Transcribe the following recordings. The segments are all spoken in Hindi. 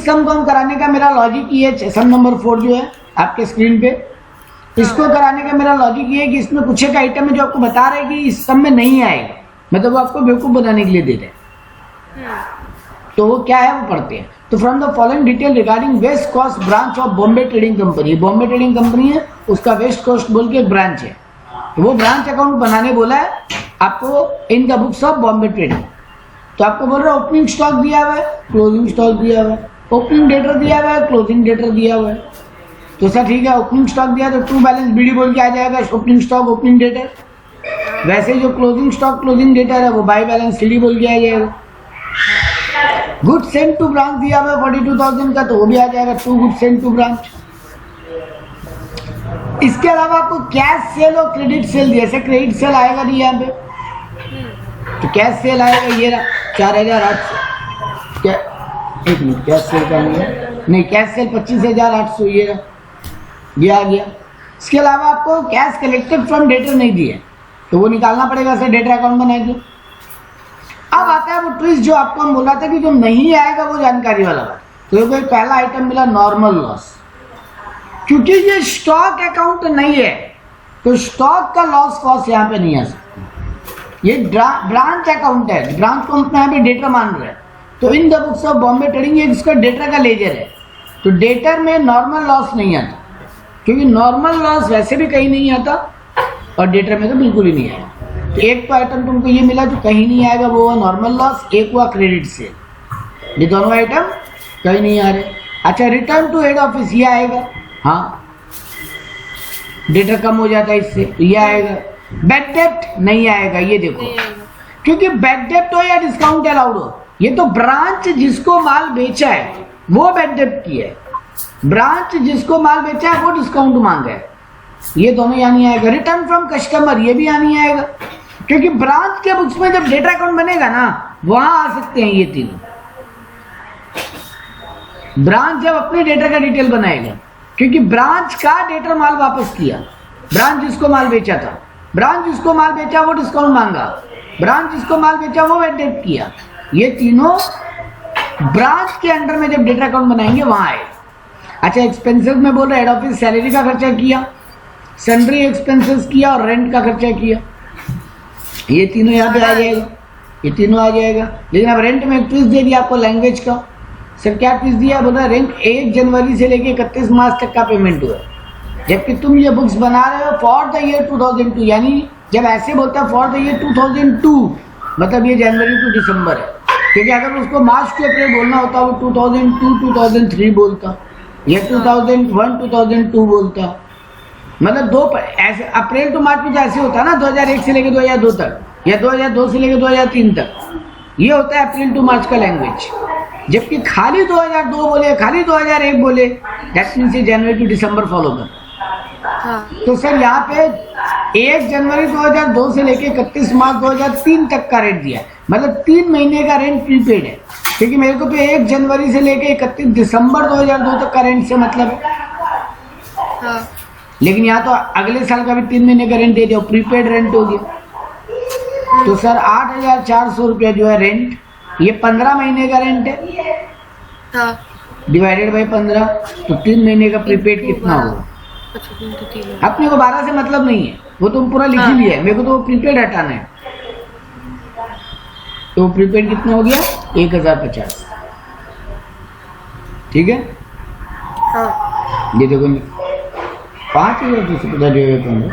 इस सम को हम कराने का मेरा लॉजिक ये है, सम नंबर 4 जो है आपके स्क्रीन पे, इसको कराने का मेरा लॉजिक ये है कि इसमें कुछ एक आइटम है जो आपको बता रहे हैं कि इस सम में नहीं आएगा, मतलब वो आपको बेवकूफ बनाने के लिए दे रहे हैं। तो वो क्या है वो पढ़ते हैं। तो from the following detail regarding west coast branch of Bombay trading company, Bombay trading company है, उसका वेस्ट कोस्ट बोल के एक ब्रांच है, तो वो ब्रांच अकाउंट बनाने बोला है आपको इन the books of Bombay trading. तो आपको बोल रहा है ओपनिंग स्टॉक दिया हुआ है, क्लोजिंग स्टॉक दिया हुआ है, ओपनिंग डेटर दिया हुआ है, क्लोजिंग डेटर दिया हुआ है। तो सर ठीक है, ओपनिंग स्टॉक दिया तो ट्रू बैलेंस बीडी बोल के आ जाएगा, ओपनिंग स्टॉक ओपनिंग डेटर। वैसे जो क्लोजिंग स्टॉक क्लोजिंग डेटर है वो बाय बैलेंस सीडी बोल के आ जाएगा। गुड सेंड टू ब्रांच दिया हुआ है 42,000 का, तो वो भी आ जाएगा to good send to branch. इसके अलावा आपको कैश सेल और क्रेडिट सेल दिया, ऐसे क्रेडिट सेल आएगा नहीं यहाँ पे, तो कैश सेल आएगा ये 4,800। क्या एक मिनट, कैश सेल का नहीं, कैश सेल 25,800 ये आ गया। इसके अलावा आपको कैश कलेक्टेड फ्रॉम डेटर नहीं दिए, तो वो निकालना पड़ेगा सर डेटर अकाउंट बना के। अब आता है वो ट्विस्ट जो आपको हम बोल रहा था कि जो नहीं आएगा वो जानकारी वाला बात। तो कोई पहला आइटम मिला नॉर्मल लॉस, क्योंकि ये स्टॉक अकाउंट नहीं है तो स्टॉक का लॉस कॉस्ट यहाँ पे नहीं आ सकता। ये ब्रांच अकाउंट है, ब्रांच को हम यहाँ पे डेटर मान रहे हैं, तो इन the books of Bombay trading ये इसका डेटर का लेजर है, तो डेटर में नॉर्मल लॉस नहीं आता, क्योंकि नॉर्मल लॉस वैसे भी कहीं नहीं आता और डेटर में तो बिल्कुल ही नहीं आएगा। तो एक तो आइटम तुमको ये मिला जो कहीं नहीं आएगा, वो हुआ नॉर्मल लॉस, एक हुआ क्रेडिट सेल। ये दोनों आइटम कहीं नहीं आ रहे। अच्छा, रिटर्न टू हेड ऑफिस ये आएगा, हाँ डेटर कम हो जाता है इससे, तो ये आएगा। बैड डेप्ट नहीं आएगा, ये देखो, क्योंकि बैड डेप्ट हो या डिस्काउंट अलाउड हो, ये तो ब्रांच जिसको माल बेचा है वो बैड डेप्ट की है, ब्रांच जिसको माल बेचा है वो डिस्काउंट मांगा है, ये दोनों यहाँ नहीं आएगा। रिटर्न फ्रॉम कस्टमर ये भी यहाँ नहीं आएगा, क्योंकि ब्रांच के बुक्स में जब डेटा अकाउंट बनेगा ना वहां आ सकते हैं ये तीनों। ब्रांच जब अपने डेटा का डिटेल बनाएगा, क्योंकि ब्रांच का डेटा माल वापस किया, ब्रांच जिसको माल बेचा था, ब्रांच जिसको माल बेचा वो डिस्काउंट मांगा, ब्रांच जिसको माल बेचा वो बैड डेप्ट किया, ये तीनों ब्रांच के अंडर में जब डेटा अकाउंट बनाएंगे वहां आए। अच्छा, एक्सपेंसेस में बोल रहे हेड ऑफिस सैलरी का खर्चा किया, सैलरी एक्सपेंसेस किया और रेंट का खर्चा किया, ये तीनों यहाँ पे आ जाएगा, ये तीनों आ जाएगा। लेकिन अब रेंट में एक ट्विस्ट दे दिया आपको लैंग्वेज का। सर क्या ट्विस्ट दिया? बोला रेंट 1 जनवरी से लेके 31 मार्च तक का पेमेंट हुआ, जबकि तुम ये बुक्स बना रहे हो फॉर द ईयर 2002, यानी जब ऐसे बोलता है फॉर द ईयर 2002 मतलब ये जनवरी टू दिसंबर है, क्योंकि अगर उसको मार्च टू अप्रैल बोलना होता वो 2002 2003 बोलता, या 2001 2002 बोलता, मतलब दो ऐसे अप्रैल टू मार्च में तो ऐसे होता है ना, 2001 से लेकर 2002 तक, या 2002 से लेकर 2003 तक, ये होता है अप्रैल टू मार्च का लैंग्वेज। जबकि खाली 2002 बोले, खाली 2001 बोले, दैट मीन्स ये जनवरी टू दिसंबर फॉलो कर। तो सर यहाँ पे 1 जनवरी 2002 से लेके 31 मार्च 2003 तक का रेंट दिया है, मतलब 3 महीने का रेंट प्रीपेड है, क्योंकि मेरे को तो 1 जनवरी से लेके 31 दिसंबर 2002 तक का रेंट से मतलब है। लेकिन यहाँ तो अगले साल का भी 3 महीने का रेंट दे दिया, प्रीपेड रेंट हो गया। तो सर 8,400 रुपया जो है रेंट, ये 15 महीने का रेंट है, डिवाइडेड बाई 15, तो 3 महीने का प्रीपेड कितना होगा? अपने को 12 से मतलब नहीं है, वो तुम पूरा लिख ही लिया है, मेरे को तो प्रीपेड हटाना है। तो प्रीपेड कितना हो गया? 1,050। ठीक है, ये देखो 5,250,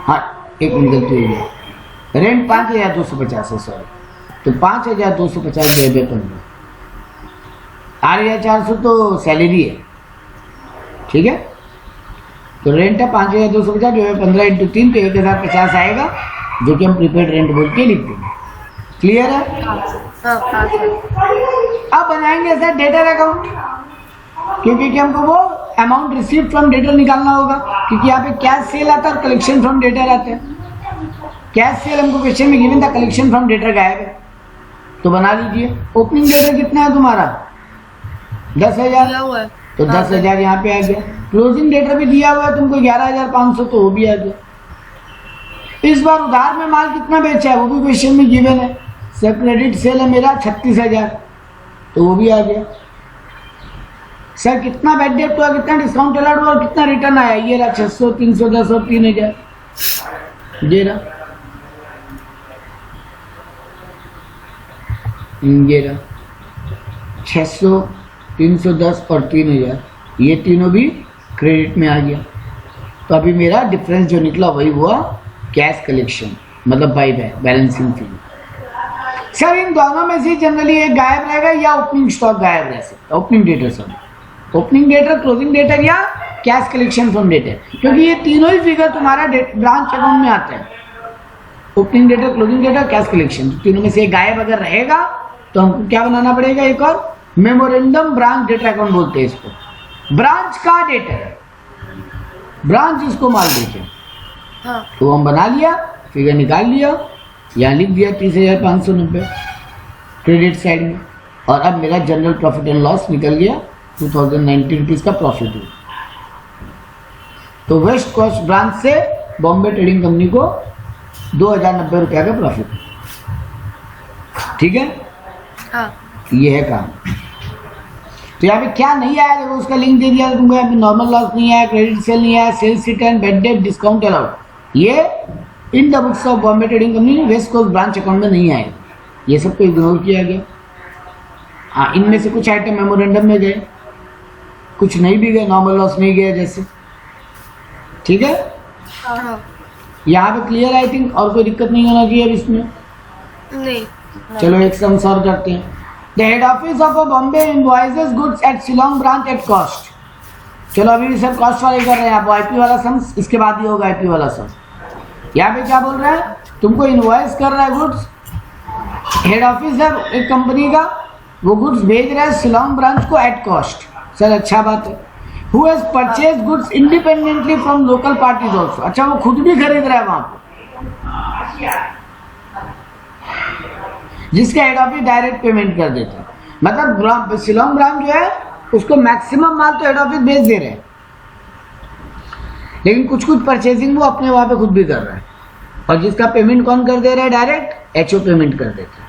हाँ एक मिनट गलती हो गया, रेंट 5,250 है सॉरी, तो 5,250 दे 15, 8,400 तो सैलरी है, ठीक है, तो रेंट है 5,250 जो है 15 इंटू 3 तो 1,050 आएगा, जो कि हम प्रीपेड रेंट बोल के लिख देंगे। क्लियर है? अब बनाएंगे सर डेटर अकाउंट, क्योंकि हमको वो अमाउंट रिसीव फ्रॉम डेटर निकालना होगा, क्योंकि यहाँ पे कैश सेल आता है और कलेक्शन फ्रॉम डेटर आता है। कैश सेल हमको क्वेश्चन में गिवन था, कलेक्शन फ्रॉम डेटर गायब है, तो बना लीजिए। ओपनिंग डेटर कितना है तुम्हारा? 10,000, तो 10,000 यहाँ पे आ गया। क्लोजिंग डेटर भी दिया हुआ है तुमको 11,500, तो वो भी आ गया। इस बार उधार में माल कितना बेचा है वो भी क्वेश्चन में गिवन है। सर क्रेडिट सेल है मेरा 36,000, तो वो भी आ गया। सर कितना बैड डेट हुआ, कितना डिस्काउंट अलाउड हुआ और कितना रिटर्न आया, ये रहा 600, 310 और 3000, ये रहा, ये रहा 600, 310 और 3000, ये तीनों भी क्रेडिट में आ गया। तो अभी मेरा डिफरेंस जो निकला वही हुआ कैश कलेक्शन, मतलब बाई बैलेंसिंग फी। सर इन दोनों में से जनरली एक गायब रहेगा या ओपनिंग स्टॉक गायब रह सकता है, opening debtor, sir opening debtor, closing debtor या कैश कलेक्शन फ्रॉम डेटर, क्योंकि ये तीनों ही फिगर तुम्हारा ब्रांच अकाउंट में आता है। Opening debtor, closing debtor, cash collection, तीनों में से एक गायब अगर रहेगा तो हमको क्या बनाना पड़ेगा, एक और मेमोरेंडम ब्रांच डेटर अकाउंट बोलते हैं इसको। ब्रांच का डेटर, ब्रांच जिसको माल बेचे, हाँ। तो हम बना लिया, फिगर निकाल लिया, यहाँ लिख दिया 30,590 क्रेडिट साइड में, और अब मेरा जनरल प्रॉफिट एंड लॉस निकल गया 2090 रुपीज का प्रॉफिट हुआ। तो वेस्ट कोस्ट ब्रांच से बॉम्बे ट्रेडिंग कंपनी को 2090 रुपया का प्रॉफिट, ठीक है, हाँ। ये है काम। तो यहाँ पे क्या नहीं आया, देखो उसका लिंक दे दिया तुमको, यहाँ पे नॉर्मल लॉस नहीं आया, क्रेडिट सेल नहीं आया, sales return, bad debt, discount allowed, ये in the books of Bombay trading Company West coast branch account में नहीं आएगा, ये सबको इग्नोर किया गया। हाँ, इनमें से कुछ आइटम मेमोरेंडम में गए, कुछ नहीं भी गए, नॉर्मल लॉस नहीं गया जैसे, ठीक है। हाँ। यहाँ पे क्लियर, आई थिंक, और कोई दिक्कत नहीं होना चाहिए अब इसमें। नहीं। चलो एक सम सॉल्व करते हैं। The head office of Bombay invoices goods at Shillong branch at cost. चलो अभी भी सब कॉस्ट वाले कर रहे हैं, आप आईपी वाला सम इसके बाद ही होगा, आईपी वाला सम। यहाँ पे क्या बोल रहा है, तुमको इनवॉइस कर रहा है गुड्स, हेड ऑफिस है एक कंपनी का, वो गुड्स भेज रहा है शिलोंग ब्रांच को एट कॉस्ट। सर अच्छा बात है। Who has purchased goods independently from local parties also? अच्छा वो खुद भी खरीद रहा है वहां पे, जिसका हेड ऑफिस डायरेक्ट पेमेंट कर देता है। मतलब शिलोंग ब्रांच जो है उसको मैक्सिमम माल तो हेड ऑफिस भेज दे रहे हैं, लेकिन कुछ कुछ परचेजिंग वो अपने वहां पे खुद भी कर रहा है, और जिसका पेमेंट कौन कर दे रहा है, डायरेक्ट एचओ पेमेंट कर देता है,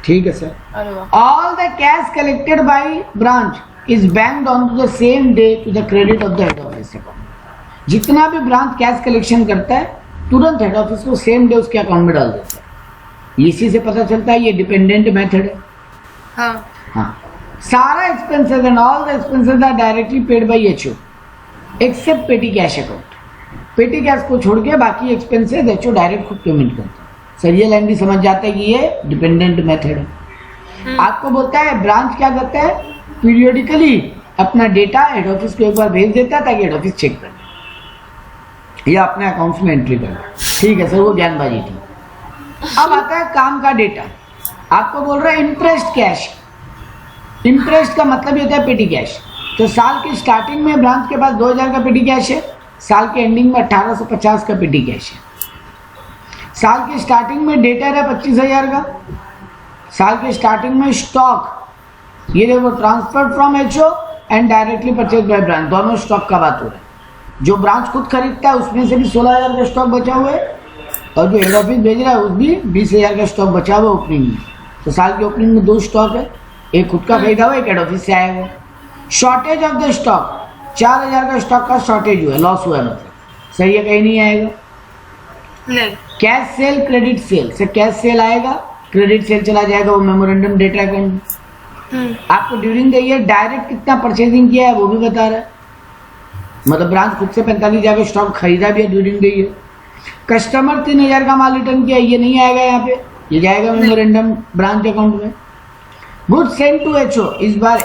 ठीक है sir. All the cash collected by branch is banked on to the same day to the credit of the head office account। जितना भी ब्रांच कैश कलेक्शन करता है तुरंत हेड ऑफिस को सेम डे उसके अकाउंट में डाल देता है। इसी से पता चलता है ये डिपेंडेंट मेथड है। हाँ। हाँ, सारा expenses and all the expenses are directly paid by HO except petty cash account. Petty cash को छोड़ के बाकी एक्सपेंसेस एचओ डायरेक्ट खुद पेमेंट करता है। सर ये लाइन भी समझ जाता है कि ये डिपेंडेंट मेथड है। आपको बोलता है ब्रांच क्या करता है, पीरियडिकली अपना डेटा हेड ऑफिस को एक बार भेज देता है ताकि हेड ऑफिस चेक करे या अपने अकाउंट्स में एंट्री करे, ठीक है सर, वो ज्ञानबाजी थी। अब आता है काम का डेटा। आपको बोल रहा है इंटरेस्ट कैश। इंटरेस्ट का मतलब ये होता है पेटी कैश। तो साल की स्टार्टिंग में ब्रांच के पास 2000 का पेटी कैश है, साल के एंडिंग में 1850 का पेटी कैश है। साल की स्टार्टिंग में डेटर है 25,000 का, साल के स्टार्टिंग में स्टॉक, ये देखो transfer from HO and directly purchase by branch, दोनों स्टॉक का बात हो रहा है। जो ब्रांच खुद खरीदता है उसमें से भी 16,000 का स्टॉक बचा हुआ है, और जो हेड ऑफिस भेज रहा है उस भी 20,000 का स्टॉक बचा हुआ ओपनिंग में। तो साल की ओपनिंग में 2 स्टॉक है, एक खुद का खरीदा हुआ, एक हेड ऑफिस से आया हुआ। शॉर्टेज ऑफ द स्टॉक, 4,000 का स्टॉक का शॉर्टेज हुआ है, लॉस हुआ है, मतलब सही है, कहीं नहीं आएगा। नहीं। कैश सेल, क्रेडिट सेल से कैश सेल आएगा, क्रेडिट सेल चला जाएगा वो मेमोरेंडम डेटा अकाउंट में। आपको ड्यूरिंग द ईयर डायरेक्ट कितना परचेजिंग किया है वो भी बता रहा है, मतलब ब्रांच खुद से 45,000 का स्टॉक खरीदा भी है ड्यूरिंग द ईयर। कस्टमर 3,000 का माल रिटर्न किया, ये नहीं आएगा यहाँ पे, ये जाएगा मेमोरेंडम ब्रांच अकाउंट में। गुड सेंड टू एचओ, इस बार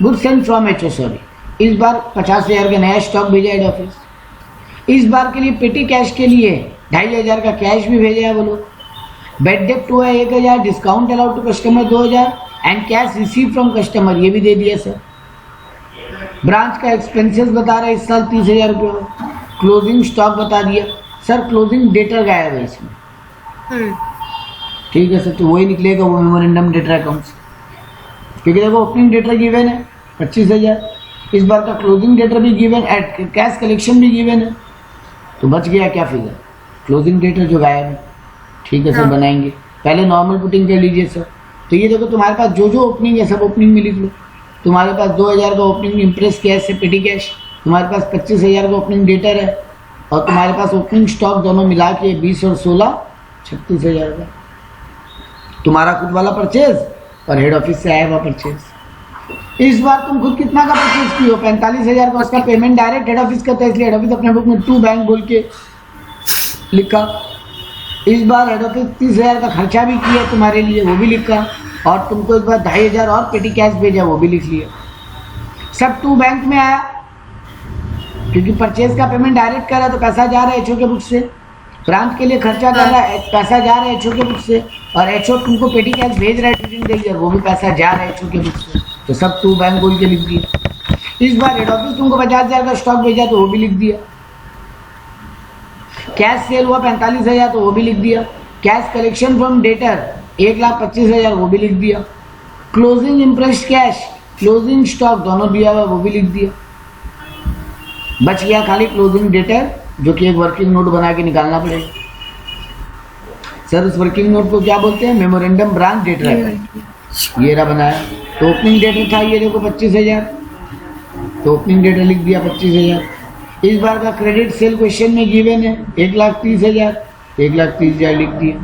goods sent from HO, sorry, इस बार 50,000 का नया स्टॉक भेजा हेड ऑफिस। इस बार के लिए पेटी कैश के लिए 2,500 का कैश भी भेजा है वो लोग। बैड डेट हुआ है 1,000, discount allowed to customer 2,000 and cash receive from customer, ये भी दे दिया सर। ब्रांच का एक्सपेंसेस बता रहा है इस साल 30,000 रुपये। क्लोजिंग स्टॉक बता दिया सर, क्लोजिंग डेटर गायब है इसमें, ठीक है सर, तो वही निकलेगा वो मेमोरेंडम डेटर अकाउंट से, क्योंकि देखो ओपनिंग डेटर गिवन है 25,000, इस बार का क्लोजिंग डेटर भी गिवन, कैश कलेक्शन भी गिवन है, तो बच गया क्या फिगर, क्लोजिंग डेटर जो गायब है, ठीक है सर। बनाएंगे, पहले नॉर्मल पुटिंग कर लीजिए सर। तो ये देखो तुम्हारे पास जो जो ओपनिंग है सब ओपनिंग में लिख लो, तुम्हारे पास 2000 का ओपनिंग इम्प्रेस कैश है, पेटी कैश, तुम्हारे पास 25,000 का ओपनिंग डेटर है, और तुम्हारे पास ओपनिंग स्टॉक दोनों मिला के 20 और 16 36,000 का तुम्हारा खुद वाला परचेज, और हेड ऑफिस से आया हुआ परचेज। इस बार तुम खुद कितना का परचेज की हो? 45,000 का। उसका पेमेंट डायरेक्ट हेड ऑफिस करता है, इसलिए हेड ऑफिस अपने बुक में टू बैंक बोल के लिखा। इस बार हेड ऑफिस 30,000 का खर्चा भी किया तुम्हारे लिए, वो भी लिखा, और तुमको इस बार 2,500 और पेटी कैश भेजा, वो भी लिख लिया। सब टू बैंक में आया, क्योंकि परचेज का पेमेंट डायरेक्ट कर रहा है तो पैसा जा रहा है एचओ के बुक से, ब्रांच के लिए खर्चा कर रहा है पैसा जा रहा है एचओ के बुक से, और एचओ तुमको पेटी कैश भेज रहा है ड्यूरिंग द ईयर, वो भी पैसा जा रहा है एचओ के बुक से, तो सब टू बैंक बोल के लिख दिया। इस बार हेड ऑफिस तुमको 50,000 का स्टॉक भेजा तो वो भी लिख दिया। कैश सेल हुआ 45,000 तो वो भी लिख दिया। कैश कलेक्शन फ्रॉम डेटर 1,25,000 वो भी लिख दिया। Closing impressed cash, closing stock दोनों दिया हुआ वो भी लिख दिया। बच गया खाली क्लोजिंग डेटर, जो कि एक वर्किंग नोट बना के निकालना पड़ेगा। सर उस वर्किंग नोट को क्या बोलते हैं? मेमोरेंडम ब्रांच डेटर है, ये रहा बनाया। तो ओपनिंग डेटर था ये देखो 25,000, तो ओपनिंग डेटर लिख दिया 25,000। इस बार का क्रेडिट सेल क्वेश्चन में गिवन है 1,30,000, 1,30,000 लिख दिया।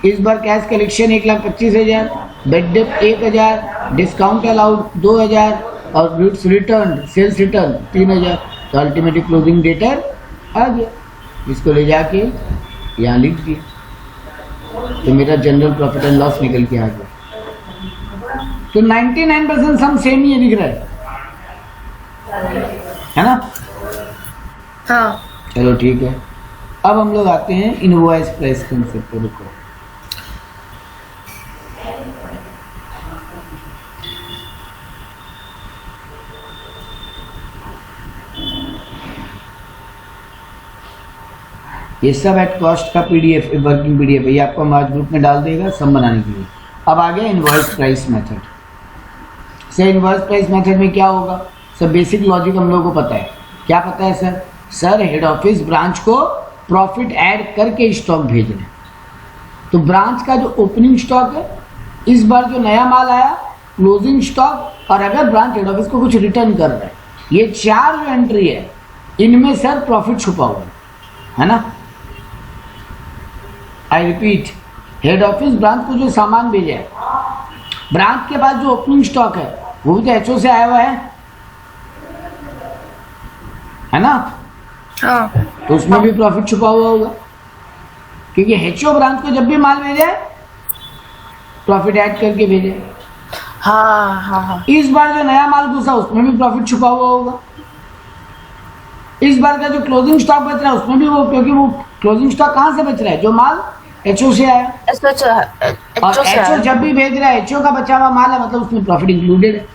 इस बार कैश कलेक्शन 1,25,000, बेड डेप्ट 1,000, डिस्काउंट अलाउड 2,000, और गुड्स रिटर्न सेल्स रिटर्न 3,000, तो अल्टीमेटली क्लोजिंग डेटर आ गया। इसको ले जाके यहाँ लिख दिया, तो मेरा जनरल प्रॉफिट एंड लॉस निकल के आ गया। तो 99% सम सेम ही दिख रहा है ना? हाँ। चलो ठीक है। अब हम लोग आते हैं इनवॉइस प्राइस कंसेप्ट पे। रुको, ये सब एट कॉस्ट का पीडीएफ, वर्किंग पीडीएफ है, ये आपको हम आज ग्रुप में डाल देगा सब बनाने के लिए। अब आ गया invoice price method. Sir invoice price method में क्या होगा? सब बेसिक लॉजिक हम लोगों को पता है। क्या पता है sir? Sir head office branch को प्रॉफिट ऐड करके स्टॉक भेज रहे हैं, तो ब्रांच का जो ओपनिंग स्टॉक है, इस बार जो नया माल आया, क्लोजिंग स्टॉक, और अगर ब्रांच हेड ऑफिस को कुछ रिटर्न कर रहा है, ये चार जो एंट्री है इनमें सर प्रॉफिट छुपा हुआ है ना? I repeat, head office branch को जो सामान भेजा है, ब्रांच के पास जो ओपनिंग स्टॉक है वो भी तो एचओ से आया हुआ है ना? हाँ। तो उसमें भी प्रॉफिट छुपा हुआ होगा, क्योंकि एचओ ब्रांच को जब भी माल भेजा है प्रॉफिट ऐड करके भेजे। हाँ हाँ हाँ। इस बार जो नया माल घुसा उसमें भी प्रॉफिट छुपा हुआ होगा। इस बार का जो क्लोजिंग स्टॉक बच रहा है उसमें भी वो, क्योंकि वो क्लोजिंग स्टॉक कहाँ से बच रहा है? जो माल एचओ से आया, और एचओ जब भी भेज रहा है एचओ का बचा हुआ माल है, मतलब उसमें प्रॉफिट इंक्लूडेड है।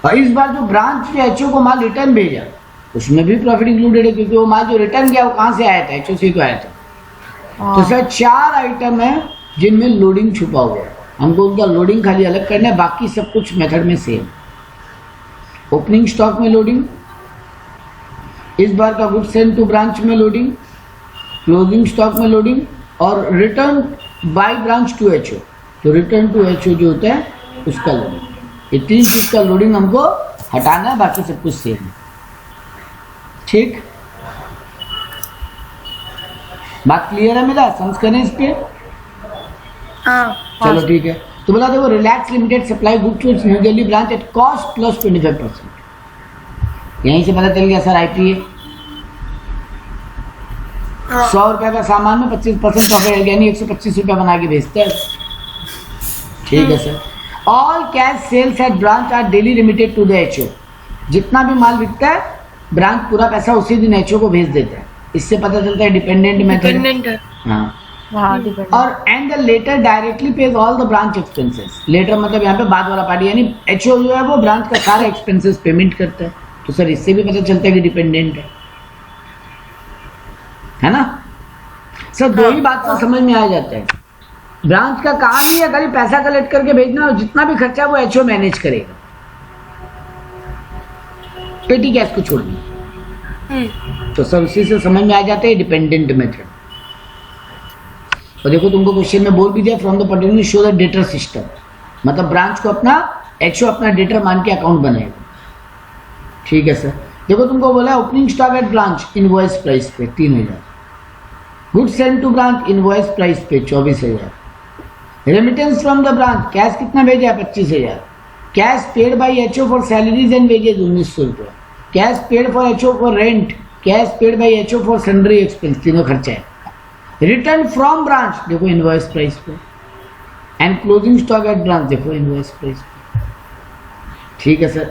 और इस बार जो ब्रांच ने एचओ को माल रिटर्न भेजा उसमें भी प्रॉफिट इंक्लूडेड है, क्योंकि वो माल जो रिटर्न किया वो कहाँ से आया था? एचओ से तो आया था। तो सर चार आइटम है जिनमें लोडिंग छुपा हुआ है, हमको उनका लोडिंग खाली अलग करना है, बाकी सब कुछ मेथड में सेम। ओपनिंग स्टॉक में लोडिंग, इस बार का गुड सेंड टू ब्रांच में लोडिंग, क्लोजिंग स्टॉक में लोडिंग, और return by branch to HO, तो रिटर्न टू एचओ जो होता है उसका लोडिंग। ये तीन चीज का लोडिंग हमको हटाना है, बाकी सब कुछ सेम है। ठीक, बात क्लियर है मेरा? समझ करें इस पे? हाँ। चलो ठीक है। तो बोला देखो, Relax Limited supply good to New Delhi branch at cost plus 25%। यहीं से पता चल गया सर आईपीए 100 रुपए का सामान में 25% प्रॉफिट, यानी 125 रुपया बना के भेजते हैं। ठीक है sir. All cash sales at branch are daily limited to the HO. जितना भी माल बिकता है ब्रांच पूरा पैसा उसी दिन एचओ को भेज देता है। इससे पता चलता है डिपेंडेंट मेथड। हाँ। और and the latter directly pays all the branch expenses. Latter मतलब यहाँ पे बाद वाला पार्टी, यानी एचओ जो है वो ब्रांच का सारा एक्सपेंसेस पेमेंट करता है। तो सर इससे भी पता चलता है कि डिपेंडेंट है ना? सर दो ही बात से समझ में आ जाता है। ब्रांच का काम ही है खाली पैसा कलेक्ट करके भेजना, और जितना भी खर्चा वो एचओ मैनेज करेगा, पेटी कैश को छोड़ना। तो सर उसी से समझ में आ जाता है डिपेंडेंट मेथड। और देखो तुमको क्वेश्चन में बोल भी दिया, from the particular show the debtor system, मतलब ब्रांच को अपना एचओ अपना डेटर मान के अकाउंट बनाएगा। ठीक है सर। देखो तुमको बोला opening stock at branch invoice price पे 3000, good send to branch invoice price पे 24,000, remittance from the branch cash कितना भेजा है 25,000, cash paid by HO for salaries and wages 1900 रुपये, cash paid for HO for rent, cash paid by HO for sundry expense, तीनों खर्चा है। रिटर्न फ्रॉम ब्रांच देखो इनवॉइस प्राइस पे, and closing stock at branch देखो इनवॉइस प्राइस पे। ठीक है सर।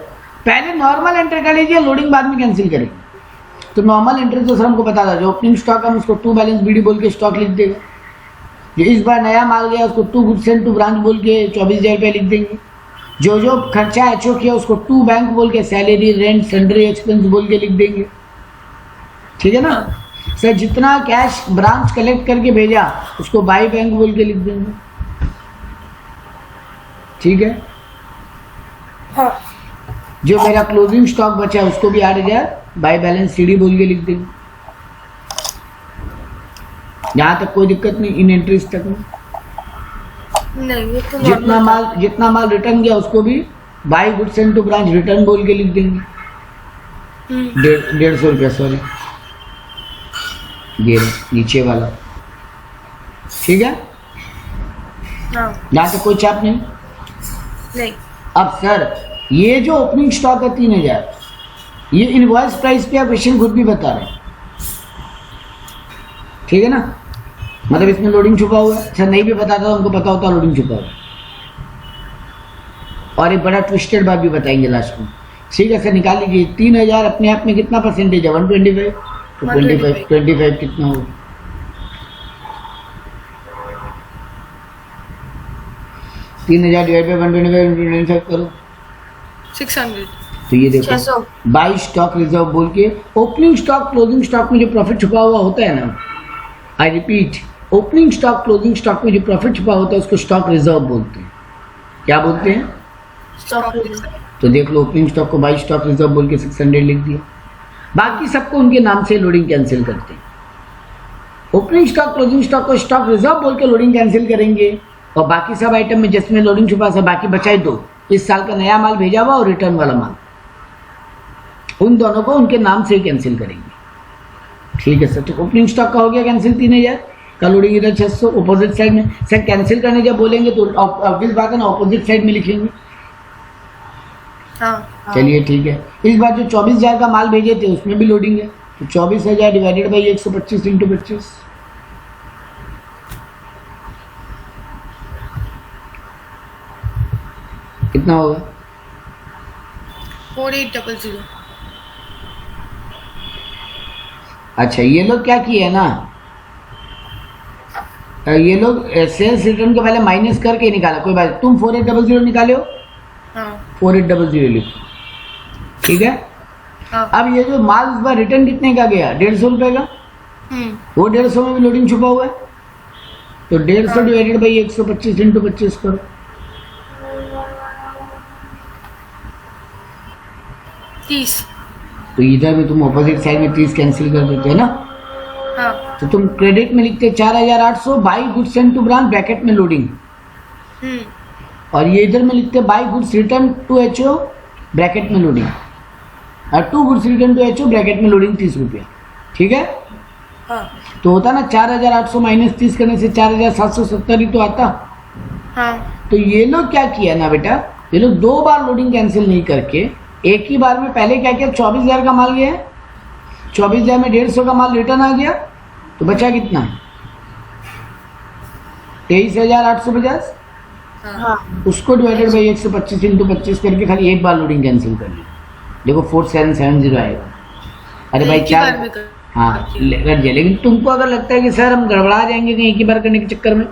पहले नॉर्मल एंट्री कर लीजिए, लोडिंग बाद में कैंसिल करेंगे। तो नॉर्मल एंट्री तो सर हमको पता था, जो ओपनिंग स्टॉक हम उसको टू बैलेंस बीडी बोल के स्टॉक लिख देंगे, जो इस बार नया माल गया उसको to good send to branch बोल के 24,000 रुपये लिख देंगे, जो जो खर्चा एचओ किया उसको टू बैंक बोल के सैलरी रेंट सन्ड्री एक्सपेंस बोल के लिख देंगे। ठीक है ना सर। जितना कैश ब्रांच कलेक्ट करके भेजा उसको बाई बैंक बोल के लिख देंगे। ठीक है। हाँ जो मेरा क्लोजिंग स्टॉक बचा है उसको भी 8,000 बाई बैलेंस सीडी बोल के लिख देंगे। यहाँ तक कोई दिक्कत नहीं, इन एंट्रीज तक में। नहीं ये तो जितना माल रिटर्न गया उसको भी by good send to branch return बोल के लिख देंगे। 150 रुपया, सॉरी ये नीचे वाला। ठीक है। हाँ यहाँ तक कोई चाप नहीं। नहीं अब सर ये जो ओपनिंग स्टॉक है 3,000, ये इनवॉइस प्राइस पे आप क्वेश्चन खुद भी बता रहे हैं। ठीक है ना, मतलब इसमें लोडिंग छुपा हुआ है। सर नहीं भी बताता तो हमको पता होता लोडिंग छुपा हुआ है। और एक बड़ा ट्विस्टेड बात भी बताएंगे लास्ट में। ठीक है सर, निकाल लीजिए। 3,000 अपने आप में कितना परसेंटेज है 125, तो 25 कितना होगा 3,000 डिवाइड बाई 125 करो 600। तो ये देखो 600। बाई स्टॉक रिजर्व बोल के ओपनिंग स्टॉक क्लोजिंग स्टॉक में जो प्रॉफिट छुपा हुआ होता है ना, I repeat, opening stock closing stock में जो प्रॉफिट छुपा होता है उसको स्टॉक रिजर्व बोलते हैं। क्या बोलते हैं? स्टॉक। तो देख लो ओपनिंग स्टॉक को बाई स्टॉक रिजर्व बोल के 600 लिख दिया। बाकी सबको उनके नाम से लोडिंग कैंसिल करते हैं। ओपनिंग स्टॉक क्लोजिंग स्टॉक को स्टॉक रिजर्व बोल के लोडिंग कैंसिल करेंगे, और बाकी सब आइटम में जिसमें लोडिंग छुपा है बाकी बचाए दो, इस साल का नया माल भेजा हुआ और रिटर्न वाला माल, उन दोनों को उनके नाम से ही कैंसिल करेंगे। ठीक है सर। तो ओपनिंग स्टॉक का हो गया कैंसिल 3,000 का, लोडिंग इधर 600 अपोजिट साइड में। सर कैंसिल करने जब बोलेंगे तो ऑब्वियस बात है ना, अपोजिट साइड में लिखेंगे। हाँ चलिए ठीक है। इस बार जो 24,000 का माल भेजे थे उसमें भी लोडिंग है, तो 24,000 डिवाइडेड बाई 125 इंटू 25, कितना होगा? 4800। अच्छा ये लोग क्या किए ना, ये लोग सेल्स रिटर्न के पहले माइनस करके निकाला। कोई बात, तुम 4800 निकाले हो, हाँ 4800 लिखो। ठीक है। हाँ। अब ये जो माल इस बार रिटर्न कितने का गया 150 रुपए का, वो 150 में भी लोडिंग छुपा हुआ है, तो 150 डिवाइडेड बाई 125 इंटू 25 करो। तीस। तो इधर भी तुम ऑपोजिट साइड में 30 कैंसिल कर देते हैं ना, हाँ। तो तुम क्रेडिट में लिखते 4,800 by goods send to branch bracket में लोडिंग, और ये इधर में लिखते by goods return to HO bracket में लोडिंग, और to goods return to HO bracket में लोडिंग 30 रुपया। ठीक है। हाँ। तो होता ना 4,800 माइनस 30 करने से 4,770 ही तो आता। हाँ। तो ये लोग क्या किया ना बेटा, ये लोग 2 बार लोडिंग कैंसिल नहीं करके एक ही बार में पहले क्या किया, 24,000 का माल गया है, 24,000 में 150 का माल रिटर्न आ गया, तो बचा कितना 23,850, हाँ। उसको डिवाइडेड बाई 125 इंटू 25 करके खाली एक बार लोडिंग कैंसिल कर ली। देखो 4770 आएगा। अरे भाई एक ही बार चार, में कर- हाँ लग जाए। लेकिन तुमको अगर लगता है कि सर हम गड़बड़ा जाएंगे कहीं एक ही बार करने के चक्कर में,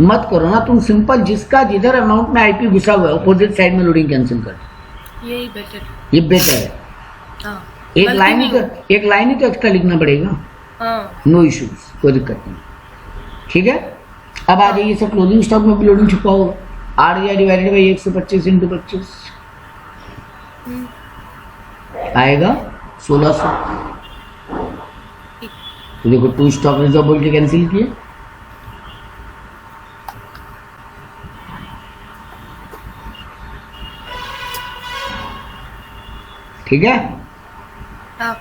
मत करो ना। तुम सिंपल जिसका जिधर अमाउंट में आईपी घुसा हुआ है अपोजिट साइड में लोडिंग कैंसिल कर, यही बेटर। ये बेटर है। हाँ। एक गलती लाइन ही नहीं तो एक लाइन ही तो एक्स्ट्रा लिखना पड़ेगा, हाँ। नो इश्यूज, कोई दिक्कत नहीं। ठीक है। अब आ जाइए सर क्लोजिंग स्टॉक में भी लोडिंग छुपा होगा, 8,000 डिवाइडेड बाई 125 इंटू 25 आएगा 1,600। तो देखो टू स्टॉक रिजर्व बोल के कैंसिल किए, ठीक है, हाँ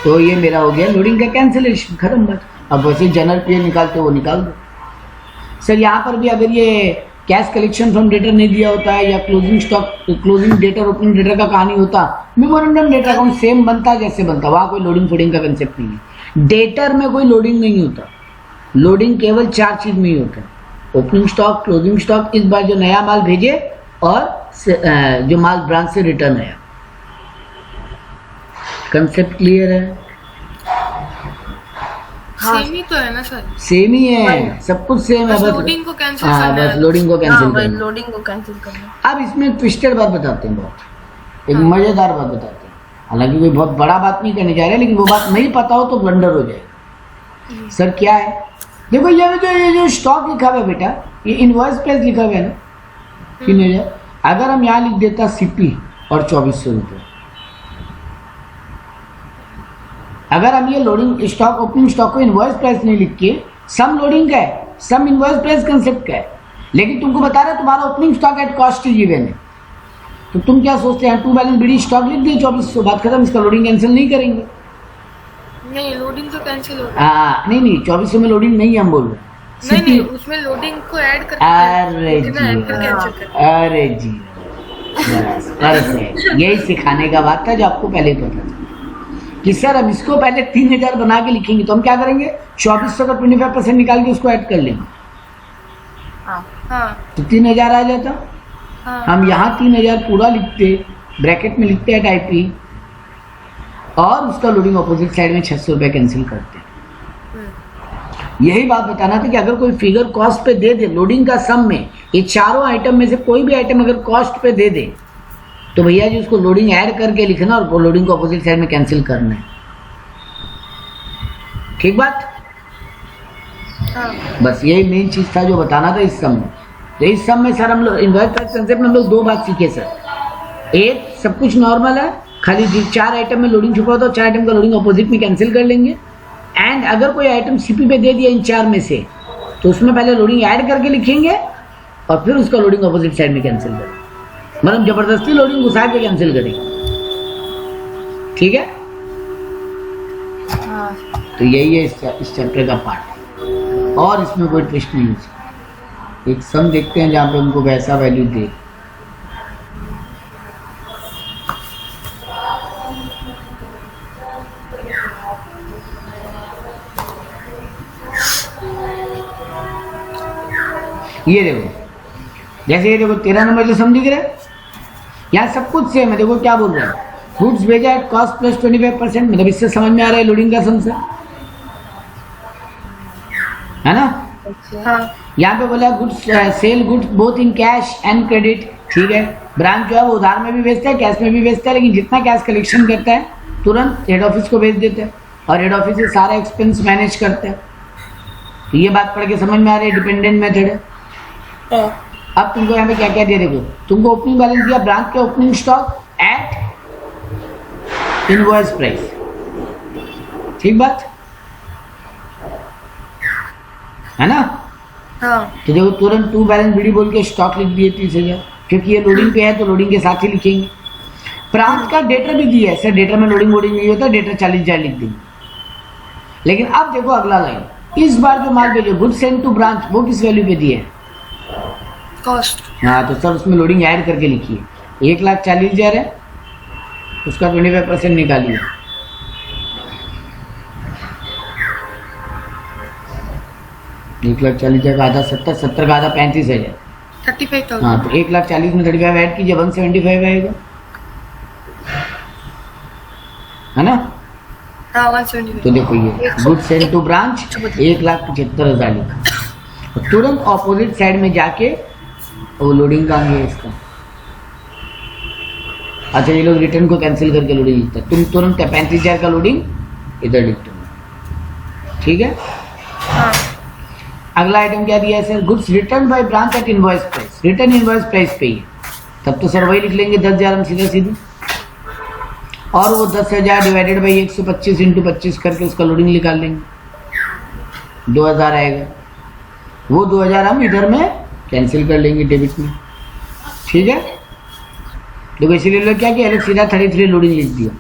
तो ये मेरा हो गया लोडिंग का कैंसिलेशन, खत्म बात। अब वैसे जनरल पे निकालते वो निकाल दो। सर यहाँ पर भी अगर ये कैश कलेक्शन फ्रॉम डेटर नहीं दिया होता है या closing stock, closing debtor opening debtor का कहानी होता, मेमोरेंडम डेटर अकाउंट सेम बनता जैसे बनता, वहाँ कोई लोडिंग फोडिंग का कंसेप्ट नहीं है। डेटर में कोई लोडिंग नहीं होता, लोडिंग केवल 4 चीज में ही होता है, ओपनिंग स्टॉक, क्लोजिंग स्टॉक, इस बार जो नया माल भेजे और जो माल ब्रांच से रिटर्न आया। कंसेप्ट क्लियर है? हाँ सेम ही तो है ना सर। सेम ही है, सब कुछ सेम है, बस बस लोडिंग को कैंसिल हाँ करना बस है। लोडिंग को हाँ कैंसिल वही करना। लोडिंग को कैंसिल करना। अब इसमें ट्विस्टेड बात बताते हैं, बहुत एक हाँ। मजेदार बात बताते हैं। हालांकि कोई बहुत बड़ा बात नहीं करने जा रहे, लेकिन वो बात नहीं पता हो तो ब्लंडर हो जाएगा। सर क्या है, देखो ये जो स्टॉक लिखा हुआ है बेटा, ये इनवॉइस प्राइस लिखा हुआ है ना 3000, अगर हम यहाँ लिख देता सीपी और 2400 रुपये, अगर हम ये लोडिंग स्टॉक ओपनिंग स्टॉक को इनवॉइस प्राइस नहीं लिख के सम लोडिंग का है, सम इनवॉइस प्राइस कंसेप्ट का है, लेकिन तुमको बता रहा है तुम्हारा opening stock at cost is given है, तो तुम क्या सोचते हैं, टू बैलेंस बीडी स्टॉक लिख दिए 2400, बात खत्म, इसका लोडिंग कैंसिल नहीं करेंगे। नहीं लोडिंग तो कैंसिल हो गई। नहीं 2400 में लोडिंग नहीं है, हम बोल रहे हैं नहीं उसमें लोडिंग को ऐड करके अरे ऐड जी करके कैंसिल कर। अरे जी बस यही सिखाने का बात था जो आपको पहले ही पता था कि सर हम इसको पहले 3000 बना के लिखेंगे, तो हम क्या करेंगे 2400 का 25% निकाल के उसको ऐड कर लेंगे, हाँ तो 3000 आ जाता। हाँ हम यहाँ 3000 पूरा लिखते, ब्रैकेट में लिखते हैं टाइप ही, और उसका लोडिंग अपोजिट साइड में 600 रुपये कैंसिल करते हैं। यही बात बताना था कि अगर कोई फिगर कॉस्ट पे दे दे लोडिंग का सम में, ये चारों आइटम में से कोई भी आइटम अगर कॉस्ट पे दे दे, तो भैया जी उसको लोडिंग ऐड करके लिखना और लोडिंग को अपोजिट साइड में कैंसिल करना है। ठीक बात? हाँ बस यही मेन चीज था जो बताना था इस सम में। तो इस सम में सर हम लोग इनवर्स प्राइस कंसेप्ट में हम लोग 2 बात सीखे सर। एक, सब कुछ नॉर्मल है, खाली 4 आइटम में लोडिंग छुपा होता है, 4 आइटम का लोडिंग अपोजिट में कैंसिल कर लेंगे। एंड अगर कोई आइटम सीपी पे दे दिया इन 4 में से, तो उसमें पहले लोडिंग ऐड करके लिखेंगे और फिर उसका लोडिंग अपोजिट साइड में कैंसिल करेंगे, मतलब जबरदस्ती लोडिंग घुसा के कैंसिल करेंगे। ठीक है, हाँ तो यही है इस चैप्टर का पार्ट, और इसमें कोई ट्विस्ट नहीं है। एक सम देखते हैं जहाँ पे उनको वैसा वैल्यू दे। ये देखो, जैसे ये देखो 13 नंबर जो सम दिख रहा है, यहाँ सब कुछ सेम है। देखो क्या बोल रहा है, गुड्स भेजा एट कॉस्ट प्लस 25%, मतलब इससे समझ में आ रहा है लोडिंग का सम से, है ना। हाँ यहाँ पे बोला goods sell goods both in cash and credit. ठीक है, ब्रांच जो है वो उधार में भी बेचता है, कैश में भी बेचता है, लेकिन जितना कैश कलेक्शन करता है तुरंत हेड ऑफिस को भेज देता है और हेड ऑफिस से सारा एक्सपेंस मैनेज करता है। तो ये बात पढ़ के समझ में आ रही है, डिपेंडेंट मेथड है। अब तुमको यहाँ पे क्या क्या दे देखो, तुमको ओपनिंग बैलेंस दिया, ब्रांच के opening stock eight invoice price. ठीक बात है ना। हाँ तो देखो तुरंत टू बैलेंस बीडी बोल के स्टॉक लिख दिए 30,000, क्योंकि ये लोडिंग पे है तो लोडिंग के साथ ही लिखेंगे। ब्रांच का डेटर भी दिया है सर, डेटर में लोडिंग वोडिंग नहीं होता, डेटर 40,000 लिख देंगे। लेकिन अब देखो अगला लाइन, इस बार जो माल भेजो गुड सेंड टू ब्रांच, वो किस वैल्यू पे दिए है? कॉस्ट। हाँ, तो सर उसमें लोडिंग ऐड करके लिखिए। 1,40,000 है, उसका 25% निकालिए। एक 1,40,000 का आधा 70, 70 का आधा 35,000। 35,000। हाँ, तो 1,40,000 में 35 ऐड कीजिए, 175 आएगा, है ना। हाँ 175। तो देखो ये गुड सेंड टू ब्रांच 1,75,000 लिखा, और तुरंत ऑपोजिट साइड में जाके वो लोडिंग का है इसका। अच्छा, ये लोग रिटर्न को कैंसिल करके लोडिंग लिखता है, तुम तुरंत 35,000 का लोडिंग इधर लिख दो। ठीक है। हाँ अगला आइटम क्या दिया है sir, goods return by branch at invoice price, return invoice price पे ही है, तब तो सर वही लिख लेंगे 10,000 हम सीधा सीधे, और वो 10,000 डिवाइडेड बाई 125 इंटू 25 करके उसका लोडिंग निकाल लेंगे, 2,000 आएगा। वो 2,000 हम इधर में कैंसिल कर लेंगे डेबिट में। ठीक है। देखो इसीलिए लोग क्या किया, सीधा 33 लोडिंग लिख दिया।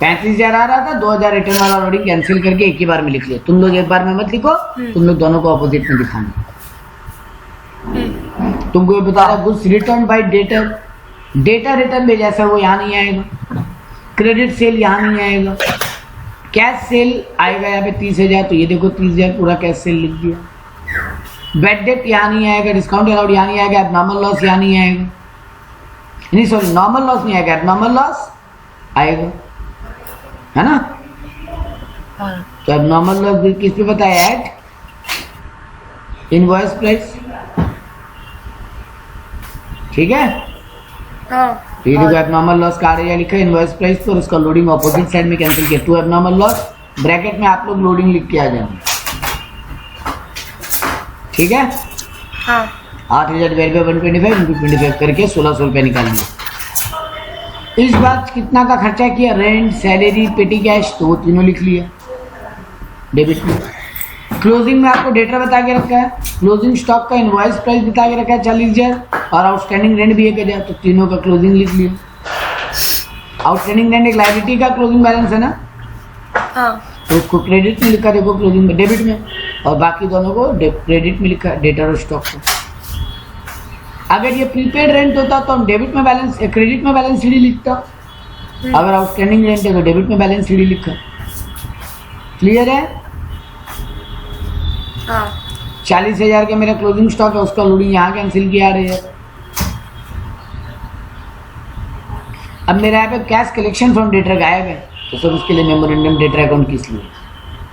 35,000 आ रहा था, 2,000 रिटर्न वाला लोडिंग कैंसिल करके एक ही बार में लिख लिया। तुम लोग एक बार में मत लिखो, तुम लोग दोनों को अपोजिट में दिखाना। तुमको ये बता रहा goods return bye debtor, data return भी जैसा वो यहाँ नहीं आएगा, क्रेडिट सेल यहाँ नहीं आएगा, कैश सेल आएगा यहाँ पे 30,000, तो ये देखो 30,000 पूरा कैश सेल लिख दिया। बैड डेट यहाँ नहीं आएगा, डिस्काउंट अलाउड यहाँ नहीं आएगा, एबनॉर्मल लॉस यहाँ नहीं आएगा, नहीं सॉरी नॉर्मल लॉस नहीं आएगा, एबनॉर्मल लॉस आएगा, है ना। तो एबनॉर्मल लॉस किस पे बताया, एट इनवॉइस प्राइस, ठीक है। हाँ ये देखो एबनॉर्मल लॉस का आर लिखा है इनवॉइस प्राइस पर, उसका लोडिंग अपोजिट साइड में कैंसिल किया। 2 एबनॉर्मल लॉस ब्रैकेट में आप लोग लोडिंग लिख के आ जाएंगे, ठीक है। हाँ 8,000 डिवाइड बाय 125 इंटू 25 करके 1,600 रुपये निकाल लिया। इस बार कितना का खर्चा किया, रेंट, सैलरी, पेटी कैश, तो वो तीनों लिख लिया डेबिट में। क्लोजिंग में आपको डेटा बता के रखा है, क्लोजिंग स्टॉक का इनवॉइस प्राइस बता के रखा है 40,000 और आउटस्टैंडिंग रेंट भी 1,000, तो तीनों का क्लोजिंग लिख लिया। आउटस्टैंडिंग रेंट एक लायबिलिटी का क्लोजिंग बैलेंस है ना, हाँ तो उसको क्रेडिट में लिखा, देखो क्लोजिंग में डेबिट में, और बाकी दोनों को क्रेडिट में लिखा डेटर और स्टॉक को। अगर ये प्रीपेड रेंट होता तो हम डेबिट में बैलेंस, क्रेडिट में बैलेंस सीडी लिखता, अगर आउटस्टैंडिंग रेंट है तो डेबिट में बैलेंस सीडी लिखा। क्लियर है। हाँ 40,000 का मेरा क्लोजिंग स्टॉक है, उसका लोडिंग यहाँ कैंसिल किया रही है। अब मेरा यहाँ पे कैश कलेक्शन फ्रॉम डेटर गायब है, तो सर उसके लिए मेमोरेंडम डेटर अकाउंट किस लिए,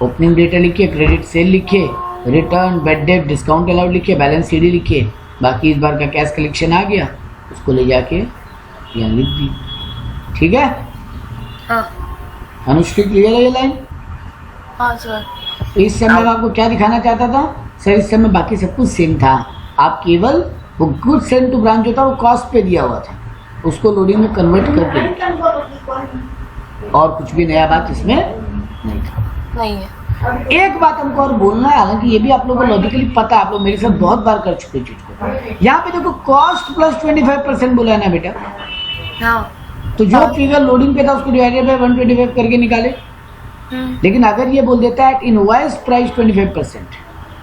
ओपनिंग डेटा लिखिए, क्रेडिट सेल लिखिए, return, bad debt, discount allowed लिखिए, बैलेंस सीडी लिखिए, बाकी इस बार का कैश कलेक्शन आ गया उसको ले जाके यहाँ लिख दी, ठीक है। हाँ अनुष्ठी क्लियर है ये लाइन। हाँ सर। इस समय मैं आपको क्या दिखाना चाहता था सर, इस समय बाकी सब कुछ सेम था, आप केवल वो गुड सेंड टू ब्रांच होता वो कॉस्ट पे दिया हुआ था, उसको लोडिंग में कन्वर्ट कर दिया, और कुछ भी नया बात इसमें नहीं था। नहीं है। एक बात हमको और बोलना है, हालांकि ये भी आप लोगों को लॉजिकली पता है, आप लोग मेरे साथ बहुत बार कर चुके चीज को। यहाँ पे देखो कॉस्ट प्लस 25% बोला है ना बेटा, हाँ तो जो फिगर लोडिंग पे था उसको डिवाइडेड बाय 125 करके निकाले। लेकिन अगर ये बोल देता है इनवॉइस प्राइस 25%,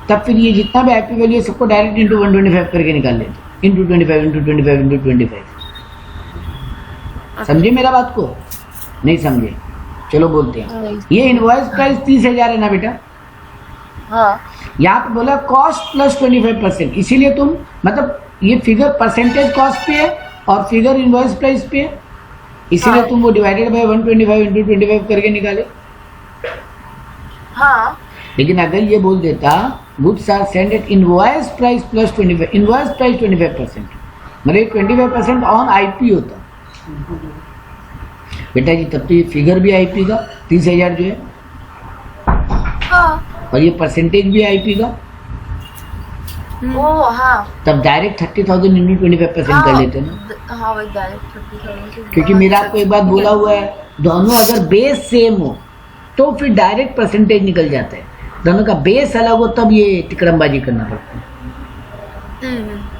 तब फिर ये जितना भी आईपी वैल्यू है सबको डायरेक्ट इंटू 125 करके निकाल लेते, इंटू 25 इंटू 25 इंटू 25। समझे मेरा बात को, नहीं समझे, चलो बोलते हैं। ये इनवॉइस प्राइस 30,000 है ना बेटा, हाँ यहाँ पे बोला कॉस्ट प्लस 25%, इसीलिए तुम मतलब ये फिगर परसेंटेज कॉस्ट पे है और फिगर इनवॉइस प्राइस पे है, इसीलिए तुम वो डिवाइडेड बाय 125 इंटू 25 करके निकाले। हाँ लेकिन अगर ये बोल देता goods are send at invoice price plus 25, invoice price 25%, मतलब 25% ऑन आईपी होता बेटा जी, तब तो ये फिगर भी आईपी का 30,000 जो है, हाँ और ये परसेंटेज भी आईपी का, ओ हाँ तब डायरेक्ट 30,000 इंटू 25% कर लेते ना। हाँ वही डायरेक्ट 30,000। क्योंकि मेरा आपको एक बात बोला हुआ है, दोनों अगर बेस सेम हो तो फिर डायरेक्ट परसेंटेज निकल जाता है, दोनों का बेस अलग हो तब ये तिकड़मबाजी करना पड़ता है।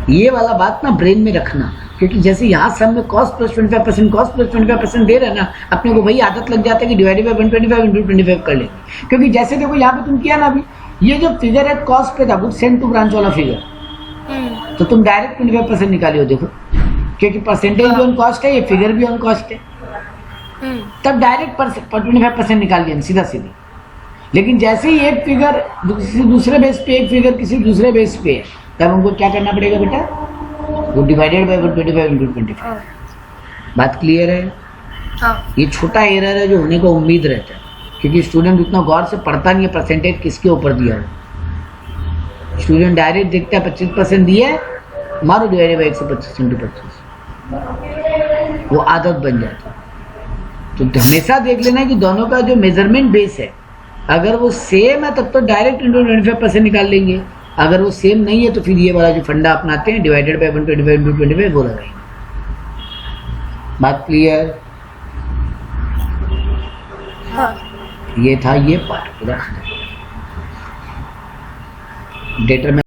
ये वाला बात ना ब्रेन में रखना, क्योंकि जैसे यहाँ सब में कॉस्ट प्लस 25%, कॉस्ट प्लस 25% दे रहे हैं ना, अपने को वही आदत लग जाता है कि डिवाइडेड बाय 125 इंटू 25 कर लेंगे। क्योंकि जैसे देखो यहाँ पे तुम किया ना अभी, ये जो फिगर है कॉस्ट पे था, गुड सेंड टू ब्रांच वाला फिगर, तो तुम डायरेक्ट 25% निकाली हो, देखो क्योंकि परसेंटेज भी ऑन कॉस्ट है, ये फिगर भी ऑन कॉस्ट है, तब डायरेक्ट 25% निकाल लिया सीधा सीधी। लेकिन जैसे ही एक फिगर दूसरे बेस पे, एक फिगर किसी दूसरे बेस पे है, तब हमको क्या करना पड़ेगा बेटा, वो डिवाइडेड बाय 125 इंटू 25। बात क्लियर है। हाँ ये छोटा एरर है जो होने का उम्मीद रहता है, क्योंकि स्टूडेंट उतना गौर से पढ़ता नहीं है परसेंटेज किसके ऊपर दिया है। स्टूडेंट डायरेक्ट देखता है 25% दिया है, मारो डिवाइडेड बाय 125 इंटू 25, वो आदत बन जाती है। तो हमेशा देख लेना कि दोनों का जो मेजरमेंट बेस है, अगर वो सेम है तब तो डायरेक्ट इंटू 25% निकाल लेंगे, अगर वो सेम नहीं है तो फिर ये वाला जो फंडा अपनाते हैं डिवाइडेड बाय 125 इंटू 25 वो लगाएंगे। बात क्लियर। हाँ ये था ये पार्ट पूरा डेटर में।